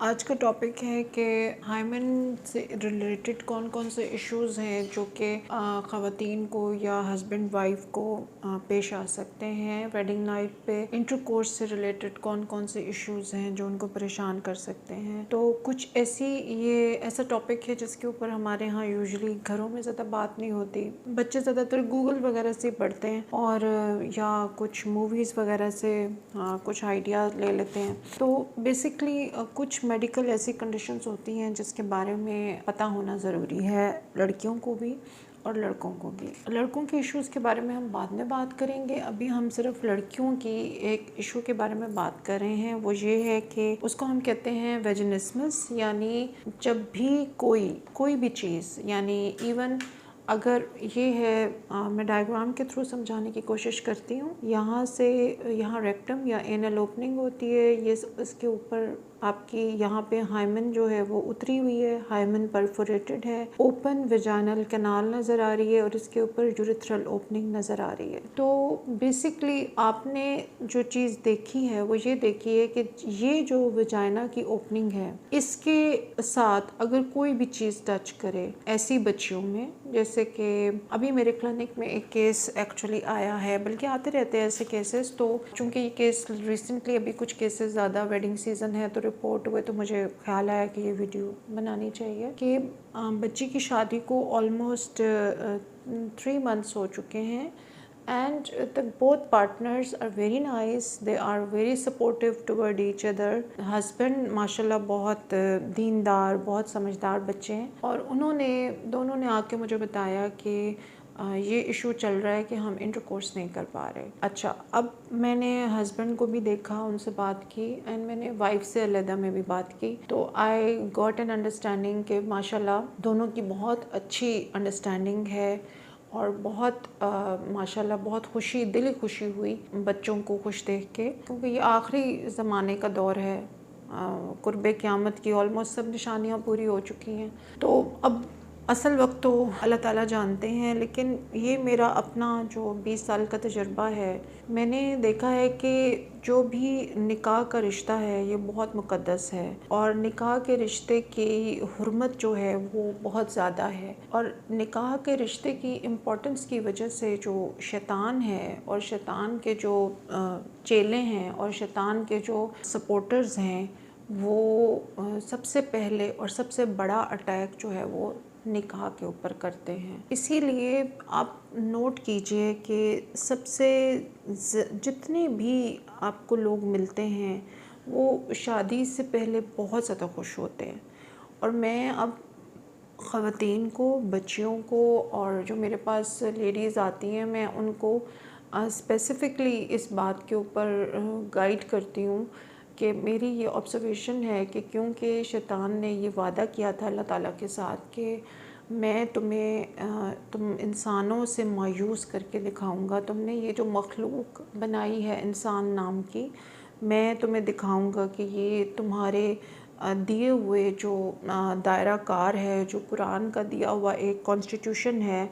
आज का टॉपिक है कि हाइमेन से रिलेटेड कौन कौन से इश्यूज़ हैं जो कि ख़वातीन को या हस्बैंड वाइफ को पेश आ सकते हैं वेडिंग नाइट पे। इंटरकोर्स से रिलेटेड कौन कौन से इश्यूज़ हैं जो उनको परेशान कर सकते हैं। तो कुछ ये ऐसा टॉपिक है जिसके ऊपर हमारे यहाँ यूजुअली घरों में ज़्यादा बात नहीं होती। बच्चे ज़्यादातर गूगल वगैरह से पढ़ते हैं और या कुछ मूवीज़ वगैरह से कुछ आइडियाज़ ले लेते हैं। तो बेसिकली कुछ मेडिकल ऐसी कंडीशंस होती हैं जिसके बारे में पता होना ज़रूरी है, लड़कियों को भी और लड़कों को भी। लड़कों के इश्यूज़ के बारे में हम बाद में बात करेंगे। अभी हम सिर्फ लड़कियों की एक इशू के बारे में बात कर रहे हैं। वो ये है कि उसको हम कहते हैं वेजिनिस्मस, यानी जब भी कोई भी चीज़, यानी इवन अगर ये है मैं डायग्राम के थ्रू समझाने की कोशिश करती हूँ। यहाँ से यहाँ रेक्टम या एनल ओपनिंग होती है, ये इसके ऊपर आपकी यहाँ पे हाइमन जो है वो उतरी हुई है, हाइमन परफोरेटेड है, ओपन वेजाइनल कैनाल नज़र आ रही है और इसके ऊपर यूरिथ्रल ओपनिंग नज़र आ रही है। तो बेसिकली आपने जो चीज़ देखी है वो ये देखी है कि ये जो वेजाइना की ओपनिंग है, इसके साथ अगर कोई भी चीज़ टच करे ऐसी बच्चियों में, जैसे कि अभी मेरे क्लिनिक में एक केस एक्चुअली आया है, बल्कि आते रहते हैं ऐसे केसेस। तो चूँकि ये केस रिसेंटली अभी कुछ केसेस ज़्यादा वेडिंग सीज़न है तो रिपोर्ट हुए, तो मुझे ख्याल आया कि ये वीडियो बनानी चाहिए कि बच्ची की शादी को ऑलमोस्ट 3 मंथ्स हो चुके हैं and the both partners are very nice, they are very supportive toward each other. Husband माशाल्लाह बहुत दीनदार, बहुत समझदार बच्चे हैं और दोनों ने आके मुझे बताया कि ये इशू चल रहा है कि हम इंटरकोर्स नहीं कर पा रहे। अच्छा, अब मैंने हस्बैंड को भी देखा, उनसे बात की एंड मैंने वाइफ से अलहदा में भी बात की। तो आई गॉट एन अंडरस्टैंडिंग कि माशाल्लाह दोनों की बहुत अच्छी अंडरस्टैंडिंग है और बहुत माशाल्लाह बहुत दिली खुशी हुई बच्चों को खुश देख के, क्योंकि ये आखिरी ज़माने का दौर है। कुर्बे क़यामत की ऑलमोस्ट सब निशानियाँ पूरी हो चुकी हैं। तो अब असल वक्त तो अल्लाह ताला जानते हैं, लेकिन ये मेरा अपना जो 20 साल का तजुर्बा है, मैंने देखा है कि जो भी निकाह का रिश्ता है ये बहुत मुक़द्दस है और निकाह के रिश्ते की हुर्मत जो है वो बहुत ज़्यादा है। और निकाह के रिश्ते की इम्पोर्टेंस की वजह से जो शैतान है और शैतान के जो चेले हैं और शैतान के जो सपोर्टर्स हैं, वो सबसे पहले और सबसे बड़ा अटैक जो है वो निकाह के ऊपर करते हैं। इसीलिए आप नोट कीजिए कि जितने भी आपको लोग मिलते हैं वो शादी से पहले बहुत ज़्यादा खुश होते हैं। और मैं अब ख़वातीन को, बच्चियों को और जो मेरे पास लेडीज़ आती हैं, मैं उनको स्पेसिफ़िकली इस बात के ऊपर गाइड करती हूँ कि मेरी ये ऑब्ज़र्वेशन है कि क्योंकि शैतान ने ये वादा किया था अल्लाह ताला के साथ कि मैं तुम इंसानों से मायूस करके दिखाऊंगा, तुमने ये जो मखलूक बनाई है इंसान नाम की, मैं तुम्हें दिखाऊंगा कि ये तुम्हारे दिए हुए जो दायरा कार है, जो कुरान का दिया हुआ एक कॉन्स्टिट्यूशन है,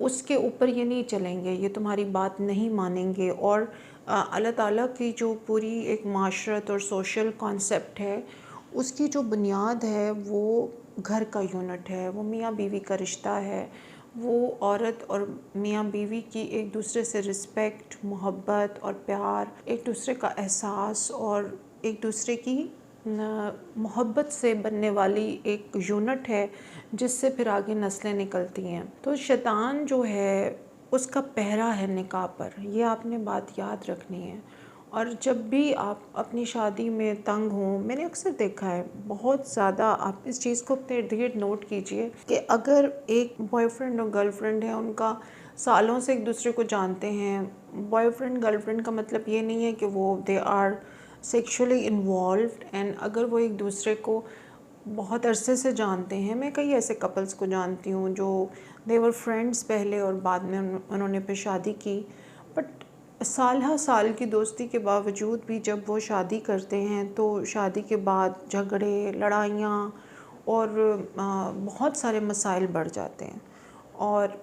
उसके ऊपर ये नहीं चलेंगे, ये तुम्हारी बात नहीं मानेंगे। और अल्लाह ताला की जो पूरी एक माशरत और सोशल कॉन्सेप्ट है, उसकी जो बुनियाद है वो घर का यूनिट है, वो मियाँ बीवी का रिश्ता है। वो औरत और मियाँ बीवी की एक दूसरे से रिस्पेक्ट, मोहब्बत और प्यार, एक दूसरे का एहसास और एक दूसरे की मोहब्बत से बनने वाली एक यूनिट है, जिससे फिर आगे नस्लें निकलती हैं। तो शैतान जो है उसका पहरा है निकाह पर, ये आपने बात याद रखनी है। और जब भी आप अपनी शादी में तंग हों, मैंने अक्सर देखा है बहुत ज़्यादा, आप इस चीज़ को अपने इर्द गिर्द नोट कीजिए कि अगर एक बॉयफ्रेंड और गर्लफ्रेंड है, उनका सालों से एक दूसरे को जानते हैं। बॉयफ्रेंड गर्लफ्रेंड का मतलब ये नहीं है कि वो they are sexually involved, and अगर वो एक दूसरे को बहुत अरसे से जानते हैं। मैं कई ऐसे कपल्स को जानती हूँ जो दे वर फ्रेंड्स पहले और बाद में उन्होंने फिर शादी की, बट साल की दोस्ती के बावजूद भी जब वो शादी करते हैं तो शादी के बाद झगड़े, लड़ाइयाँ और बहुत सारे मसाइल बढ़ जाते हैं। और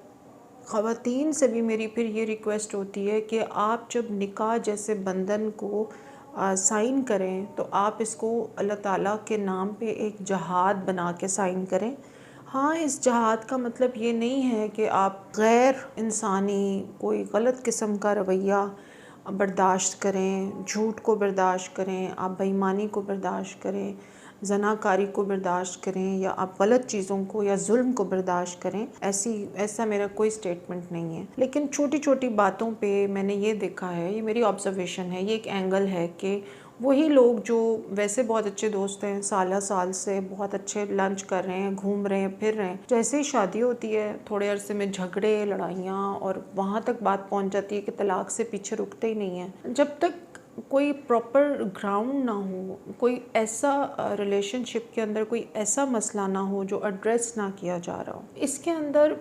ख़वातीन से भी मेरी फिर ये रिक्वेस्ट होती है कि आप जब निकाह जैसे बंधन को साइन करें तो आप इसको अल्लाह ताला के नाम पे एक जहाद बना के साइन करें। हाँ, इस जहाद का मतलब ये नहीं है कि आप गैर इंसानी कोई गलत किस्म का रवैया बर्दाश्त करें, झूठ को बर्दाश्त करें, आप बेईमानी को बर्दाश्त करें, ज़नाकारी को बर्दाश्त करें, या आप गलत चीज़ों को या जुल्म को बर्दाश्त करें। ऐसा मेरा कोई स्टेटमेंट नहीं है। लेकिन छोटी छोटी बातों पे मैंने ये देखा है, ये मेरी ऑब्जर्वेशन है, ये एक एंगल है कि वही लोग जो वैसे बहुत अच्छे दोस्त हैं, साल से बहुत अच्छे लंच कर रहे हैं, घूम रहे हैं, फिर रहे हैं, जैसे ही शादी होती है थोड़े अरसे में झगड़े, लड़ाइयाँ, और वहाँ तक बात पहुँच जाती है कि तलाक से पीछे रुकते ही नहीं हैं। जब तक कोई प्रॉपर ग्राउंड ना हो, कोई ऐसा रिलेशनशिप के अंदर कोई ऐसा मसला ना हो जो एड्रेस ना किया जा रहा हो। इसके अंदर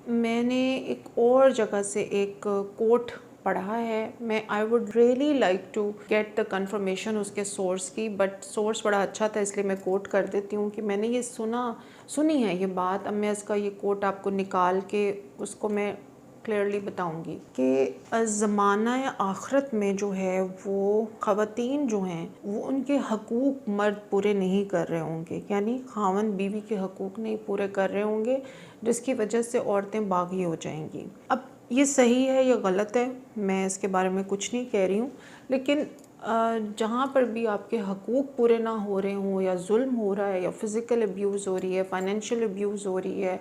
मैंने एक और जगह से एक कोट पढ़ा है। मैं I would really like to get the confirmation उसके सोर्स की, बट सोर्स बड़ा अच्छा था इसलिए मैं कोट कर देती हूँ कि मैंने ये सुनी है ये बात। अब मैं इसका ये कोट आपको निकाल के उसको मैं क्लियरली बताऊंगी कि ज़माना या आखिरत में जो है वो ख़वातीन जो हैं वो उनके हकूक़ मर्द पूरे नहीं कर रहे होंगे, यानी खावंद बीवी के हकूक़ नहीं पूरे कर रहे होंगे, जिसकी वजह से औरतें बागी हो जाएंगी। अब ये सही है या गलत है, मैं इसके बारे में कुछ नहीं कह रही हूँ, लेकिन जहाँ पर भी आपके हकूक़ पूरे ना हो रहे हों, या जुल्म हो रहा है, या फ़िज़िकल अब्यूज़ हो रही है, फ़ाइनेंशियल अब्यूज़ हो रही है,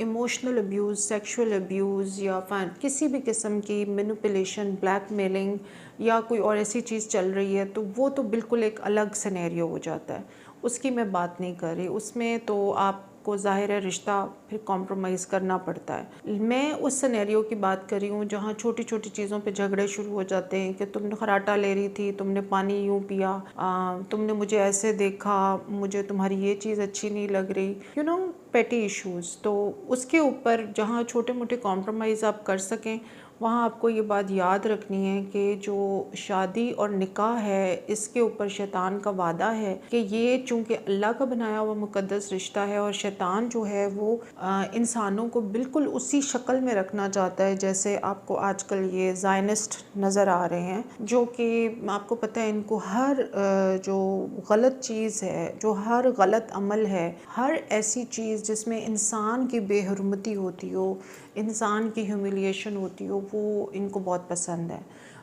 इमोशनल अब्यूज़, सेक्सुअल अब्यूज़, या किसी भी किस्म की मैनिपुलेशन, ब्लैकमेलिंग, या कोई और ऐसी चीज़ चल रही है, तो वो तो बिल्कुल एक अलग सिनेरियो हो जाता है। उसकी मैं बात नहीं कर रही। उसमें तो आपको ज़ाहिर है रिश्ता फिर कॉम्प्रोमाइज़ करना पड़ता है। मैं उस सिनेरियो की बात कर रही हूँ जहाँ छोटी छोटी चीज़ों पे झगड़े शुरू हो जाते हैं कि तुमने खराटा ले रही थी, तुमने पानी यूँ पिया, तुमने मुझे ऐसे देखा, मुझे तुम्हारी ये चीज़ अच्छी नहीं लग रही, यू नो, पेटी इश्यूज़। तो उसके ऊपर जहाँ छोटे मोटे कॉम्प्रोमाइज़ आप कर सकें, वहाँ आपको ये बात याद रखनी है कि जो शादी और निकाह है इसके ऊपर शैतान का वादा है कि ये चूँकि अल्लाह का बनाया हुआ मुक़द्दस रिश्ता है, और शैतान जो है वो इंसानों को बिल्कुल उसी शक्ल में रखना चाहता है जैसे आपको आजकल ये ज़ायनिस्ट नज़र आ रहे हैं, जो कि आपको पता है इनको हर जो गलत चीज़ है, जो हर गलत अमल है, हर ऐसी चीज़ जिसमें इंसान की बेहुरमती होती हो, इंसान की ह्यूमिलिएशन होती हो, वो इनको बहुत पसंद है।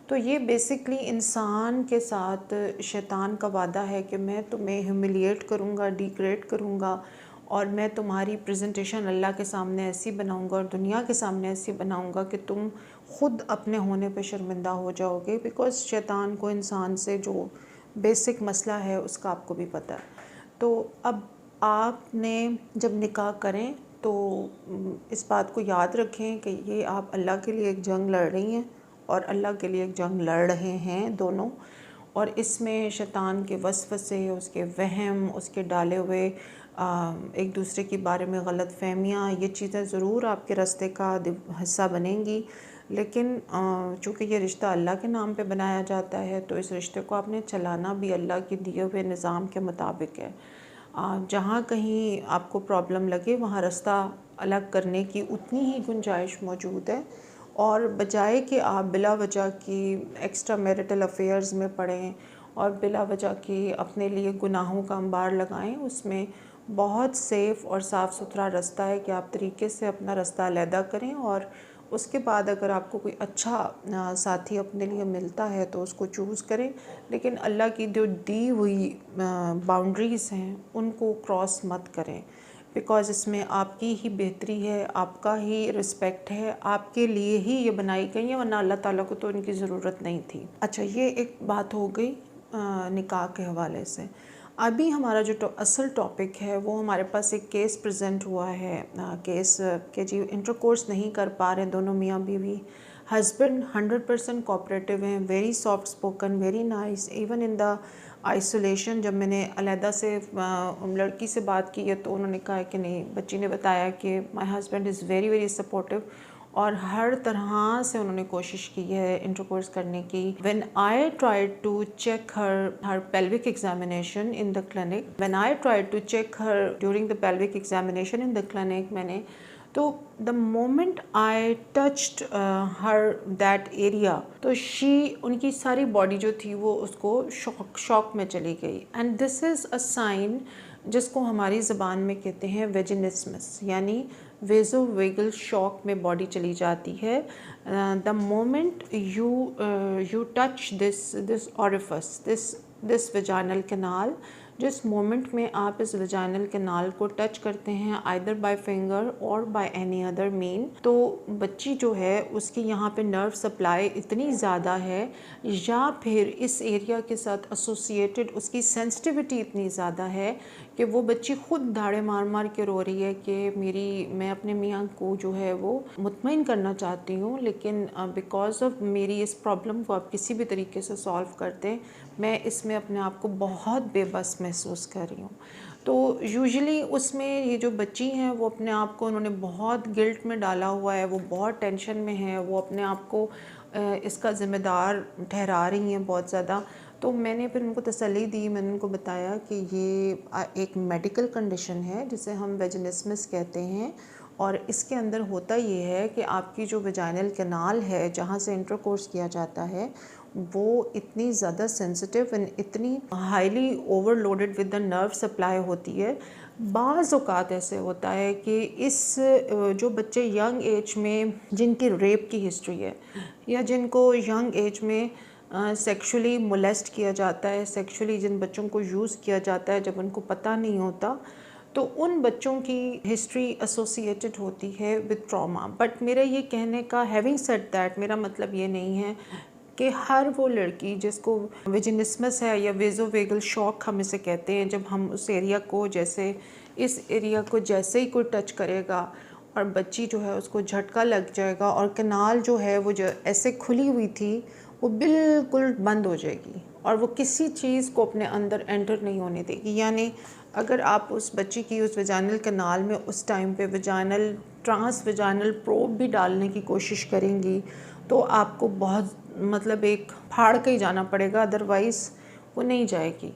तो ये बेसिकली इंसान के साथ शैतान का वादा है कि मैं तुम्हें ह्यूमिलिएट करूँगा, डिग्रेड करूँगा, और मैं तुम्हारी प्रेजेंटेशन अल्लाह के सामने ऐसी बनाऊँगा और दुनिया के सामने ऐसी बनाऊँगा कि तुम ख़ुद अपने होने पे शर्मिंदा हो जाओगे, बिकॉज़ शैतान को इंसान से जो बेसिक मसला है उसका आपको भी पता है। तो अब आपने जब निकाह करें तो इस बात को याद रखें कि ये आप अल्लाह के लिए एक जंग लड़ रही हैं और अल्लाह के लिए एक जंग लड़ रहे हैं दोनों, और इसमें शैतान के वसवसे, उसके वहम, उसके डाले हुए एक दूसरे के बारे में गलत फहमियाँ, ये चीज़ें ज़रूर आपके रास्ते का हिस्सा बनेंगी। लेकिन चूँकि ये रिश्ता अल्लाह के नाम पे बनाया जाता है तो इस रिश्ते को आपने चलाना भी अल्लाह के दिए हुए निज़ाम के मुताबिक है। जहाँ कहीं आपको प्रॉब्लम लगे वहाँ रास्ता अलग करने की उतनी ही गुंजाइश मौजूद है, और बजाय कि आप बिला वजह की एक्स्ट्रा मैरिटल अफेयर्स में पड़ें और बिला वजह की अपने लिए गुनाहों का अंबार लगाएं, उसमें बहुत सेफ़ और साफ़ सुथरा रास्ता है कि आप तरीके से अपना रास्ता अलहदा करें, और उसके बाद अगर आपको कोई अच्छा साथी अपने लिए मिलता है तो उसको चूज़ करें। लेकिन अल्लाह की जो दी हुई बाउंड्रीज़ हैं उनको क्रॉस मत करें, बिकॉज़ इसमें आपकी ही बेहतरी है, आपका ही रिस्पेक्ट है, आपके लिए ही ये बनाई गई है, वरना अल्लाह ताला को तो इनकी ज़रूरत नहीं थी। अच्छा, ये एक बात हो गई निकाह के हवाले से। अभी हमारा जो असल टॉपिक है वो हमारे पास एक केस प्रेजेंट हुआ है, केस के जी इंटरकोर्स नहीं कर पा रहे दोनों मियाँ बीवी। हस्बैंड 100% कोऑपरेटिव हैं, very soft spoken, very nice, even in the isolation. जब मैंने अलहदा से लड़की से बात की है तो उन्होंने कहा कि नहीं, बच्ची ने बताया कि my husband is very very supportive, और हर तरह से उन्होंने कोशिश की है इंटरकोर्स करने की। When I tried to check her pelvic examination in the clinic, when I tried to check her during the pelvic examination in the clinic, मैंने तो the moment I touched her that area, तो उनकी सारी body जो थी वो उसको shock में चली गई। And this is a sign जिसको हमारी ज़बान में कहते हैं वेजिनिस्मस, यानी वेजोवेगल शॉक में बॉडी चली जाती है। The moment you touch this orifice, this vaginal canal, जिस मोमेंट में आप इस वेजाइनल कैनाल को टच करते हैं आइदर बाय फिंगर और बाय एनी अदर मीन, तो बच्ची जो है उसकी यहाँ पे नर्व सप्लाई इतनी ज़्यादा है या फिर इस एरिया के साथ एसोसिएटेड उसकी सेंसिटिविटी इतनी ज़्यादा है कि वो बच्ची खुद दाड़े मार मार के रो रही है कि मैं अपने मियाँ को जो है वो मुतमईन करना चाहती हूँ, लेकिन बिकॉज ऑफ मेरी इस प्रॉब्लम को आप किसी भी तरीके से सॉल्व कर दें, मैं इसमें अपने आप को बहुत बेबस महसूस कर रही हूँ। तो यूजुअली उसमें ये जो बच्ची हैं वो अपने आप को उन्होंने बहुत गिल्ट में डाला हुआ है, वो बहुत टेंशन में है, वो अपने आप को इसका ज़िम्मेदार ठहरा रही हैं बहुत ज़्यादा। तो मैंने फिर उनको तसल्ली दी, मैंने उनको बताया कि ये एक मेडिकल कंडीशन है जिसे हम वेजिनिस्मस कहते हैं, और इसके अंदर होता ये है कि आपकी जो वेजाइनल कैनाल है जहाँ से इंटरकोर्स किया जाता है वो इतनी ज़्यादा सेंसिटिव एंड इतनी highly overloaded with the nerve supply होती है। बाज़ औक़ात ऐसे होता है कि इस जो बच्चे यंग एज में जिनकी रेप की हिस्ट्री है या जिनको यंग एज में सेक्सुअली मोलेस्ट किया जाता है, सेक्सुअली जिन बच्चों को यूज़ किया जाता है जब उनको पता नहीं होता, तो उन बच्चों की हिस्ट्री एसोसिएटेड होती है विद ट्रॉमा। बट मेरा ये कहने का, हैविंग सेड दैट, मेरा मतलब ये नहीं है कि हर वो लड़की जिसको वेजिनिस्मस है या वेजोवेगल शॉक हम इसे कहते हैं, जब हम उस एरिया को इस एरिया को जैसे ही कोई टच करेगा और बच्ची जो है उसको झटका लग जाएगा और कैनाल जो है वो जो ऐसे खुली हुई थी वो बिल्कुल बंद हो जाएगी और वो किसी चीज़ को अपने अंदर एंटर नहीं होने देगी। यानी अगर आप उस बच्ची की उस वेजाइनल कैनाल में उस टाइम पे ट्रांस वेजाइनल प्रोब भी डालने की कोशिश करेंगी तो आपको बहुत एक फाड़ के ही जाना पड़ेगा, अदरवाइज़ वो नहीं जाएगी।